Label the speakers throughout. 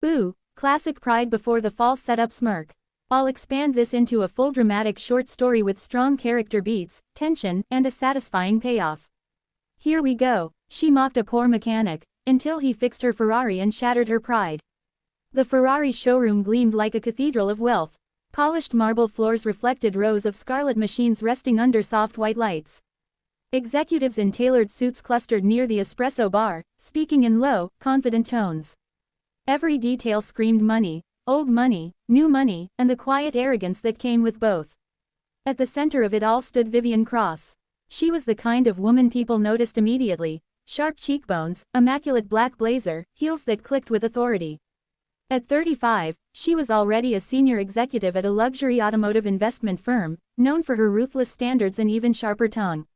Speaker 1: Ooh, classic pride before the false setup smirk. I'll expand this into a full dramatic short story with strong character beats, tension, and a satisfying payoff. Here we go, she mocked a poor mechanic, until he fixed her Ferrari and shattered her pride. The Ferrari showroom gleamed like a cathedral of wealth. Polished marble floors reflected rows of scarlet machines resting under soft white lights. Executives in tailored suits clustered near the espresso bar, speaking in low, confident tones. Every detail screamed money, old money, new money, and the quiet arrogance that came with both. At the center of it all stood Vivian Cross. She was the kind of woman people noticed immediately: sharp cheekbones, immaculate black blazer, heels that clicked with authority. At 35, she was already a senior executive at a luxury automotive investment firm, known for her ruthless standards and even sharper tongue.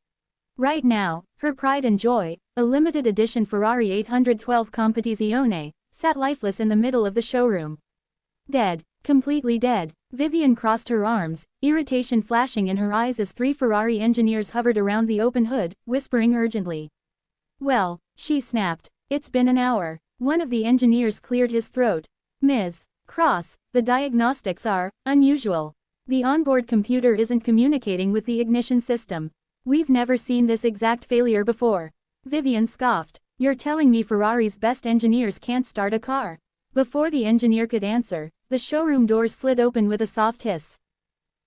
Speaker 1: Right now, her pride and joy, a limited edition Ferrari 812 Competizione, sat lifeless in the middle of the showroom. Dead. Completely dead. Vivian crossed her arms, irritation flashing in her eyes as 3 Ferrari engineers hovered around the open hood, whispering urgently. Well, she snapped. It's been an hour. One of the engineers cleared his throat. Ms. Cross, the diagnostics are unusual. The onboard computer isn't communicating with the ignition system. We've never seen this exact failure before. Vivian scoffed. You're telling me Ferrari's best engineers can't start a car? Before the engineer could answer, the showroom doors slid open with a soft hiss.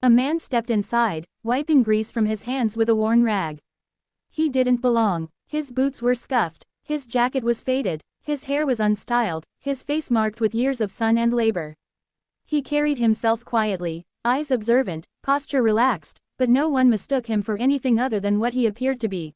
Speaker 1: A man stepped inside, wiping grease from his hands with a worn rag. He didn't belong. His boots were scuffed, his jacket was faded, his hair was unstyled, his face marked with years of sun and labor. He carried himself quietly, eyes observant, posture relaxed, but no one mistook him for anything other than what he appeared to be.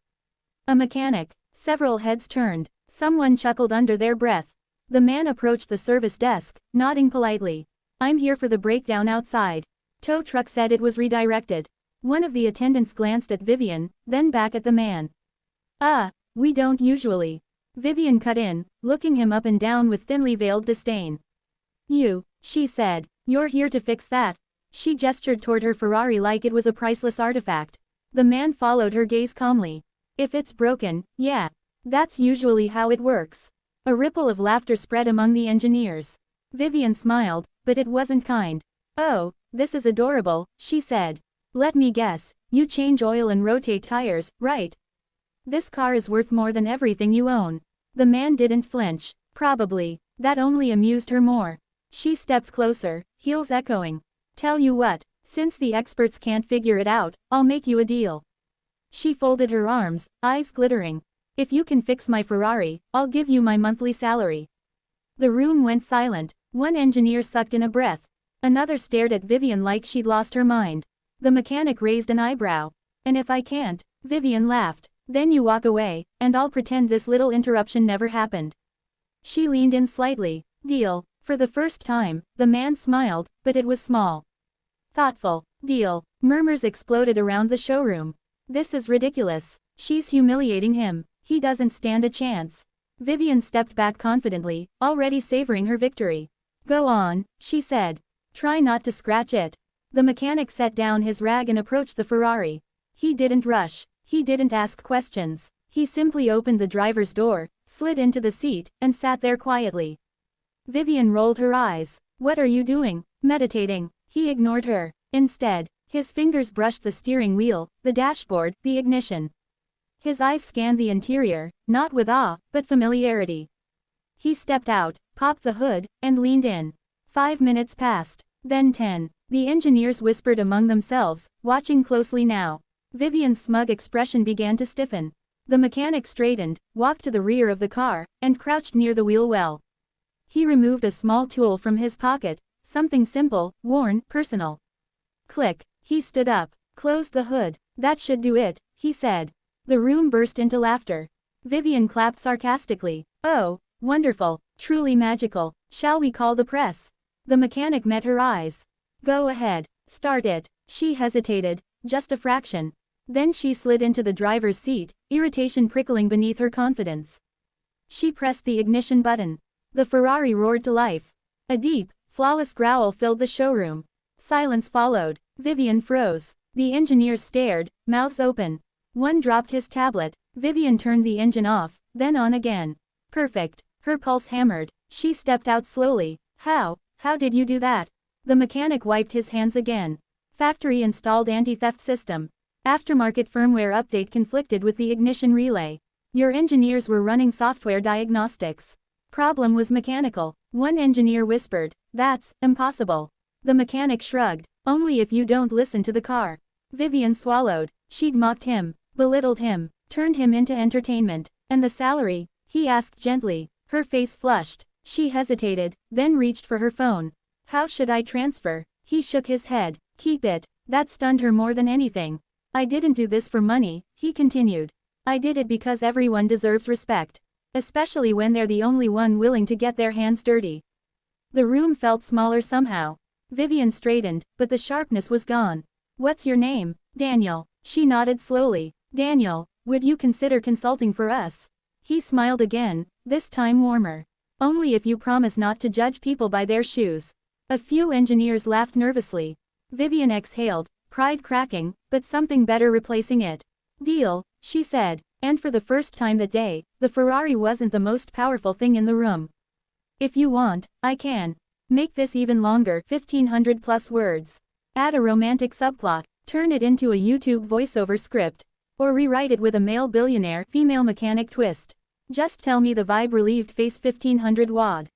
Speaker 1: A mechanic. Several heads turned. Someone chuckled under their breath. The man approached the service desk, nodding politely. I'm here for the breakdown outside. Tow truck said it was redirected. One of the attendants glanced at Vivian, then back at the man. We don't usually. Vivian cut in, looking him up and down with thinly veiled disdain. You, she said, you're here to fix that. She gestured toward her Ferrari like it was a priceless artifact. The man followed her gaze calmly. If it's broken, yeah. That's usually how it works. A ripple of laughter spread among the engineers. Vivian smiled, but it wasn't kind. Oh, this is adorable, she said. Let me guess, you change oil and rotate tires, right? This car is worth more than everything you own. The man didn't flinch. Probably. That only amused her more. She stepped closer, heels echoing. Tell you what, since the experts can't figure it out, I'll make you a deal. She folded her arms, eyes glittering. If you can fix my Ferrari, I'll give you my monthly salary. The room went silent. One engineer sucked in a breath. Another stared at Vivian like she'd lost her mind. The mechanic raised an eyebrow. And if I can't? Vivian laughed. Then you walk away, and I'll pretend this little interruption never happened. She leaned in slightly. Deal. For the first time, the man smiled, but it was small. Thoughtful. Deal. Murmurs exploded around the showroom. This is ridiculous. She's humiliating him. He doesn't stand a chance. Vivian stepped back confidently, already savoring her victory. Go on, she said. Try not to scratch it. The mechanic set down his rag and approached the Ferrari. He didn't rush. He didn't ask questions. He simply opened the driver's door, slid into the seat, and sat there quietly. Vivian rolled her eyes. What are you doing? Meditating. He ignored her. Instead, his fingers brushed the steering wheel, the dashboard, the ignition. His eyes scanned the interior, not with awe, but familiarity. He stepped out, popped the hood, and leaned in. 5 minutes passed. Then 10. The engineers whispered among themselves, watching closely now. Vivian's smug expression began to stiffen. The mechanic straightened, walked to the rear of the car, and crouched near the wheel well. He removed a small tool from his pocket, something simple, worn, personal. Click. He stood up, closed the hood. That should do it, he said. The room burst into laughter. Vivian clapped sarcastically. Oh, wonderful, truly magical. Shall we call the press? The mechanic met her eyes. Go ahead, start it. She hesitated, just a fraction. Then she slid into the driver's seat, irritation prickling beneath her confidence. She pressed the ignition button. The Ferrari roared to life. A deep, flawless growl filled the showroom. Silence followed. Vivian froze. The engineers stared, mouths open. One dropped his tablet. Vivian turned the engine off, then on again. Perfect. Her pulse hammered. She stepped out slowly. How did you do that? The mechanic wiped his hands again. Factory installed anti-theft system. Aftermarket firmware update conflicted with the ignition relay. Your engineers were running software diagnostics. Problem was mechanical. One engineer whispered, "That's impossible." The mechanic shrugged. "Only if you don't listen to the car." Vivian swallowed. She'd mocked him, belittled him, turned him into entertainment. And the salary? He asked gently. Her face flushed. She hesitated, then reached for her phone. "How should I transfer?" He shook his head. "Keep it." That stunned her more than anything. "I didn't do this for money," he continued. "I did it because everyone deserves respect. Especially when they're the only one willing to get their hands dirty." The room felt smaller somehow. Vivian straightened, but the sharpness was gone. "What's your name?" "Daniel." She nodded slowly. "Daniel, would you consider consulting for us?" He smiled again, this time warmer. "Only if you promise not to judge people by their shoes." A few engineers laughed nervously. Vivian exhaled, pride cracking, but something better replacing it. "Deal," she said, and for the first time that day, the Ferrari wasn't the most powerful thing in the room. "If you want, I can make this even longer, 1500 plus words. Add a romantic subplot, turn it into a YouTube voiceover script, or rewrite it with a male billionaire, female mechanic twist. Just tell me the vibe relieved face 1500 WAD.